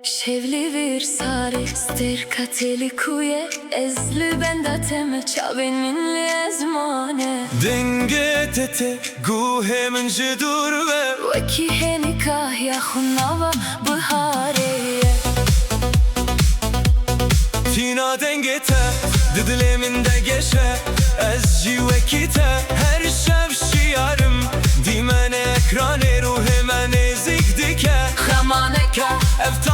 Ševli vir sari sterkateli kuje ezli benda teme çavin minli ezmane Denge tete gu hemen dur ve Vaki henika ya khunava bhareye Tina denge te didileminde geçe Ez jivekite her şevşi yarım Dimene ekran eru hemen ezik dike Khamaneka Efta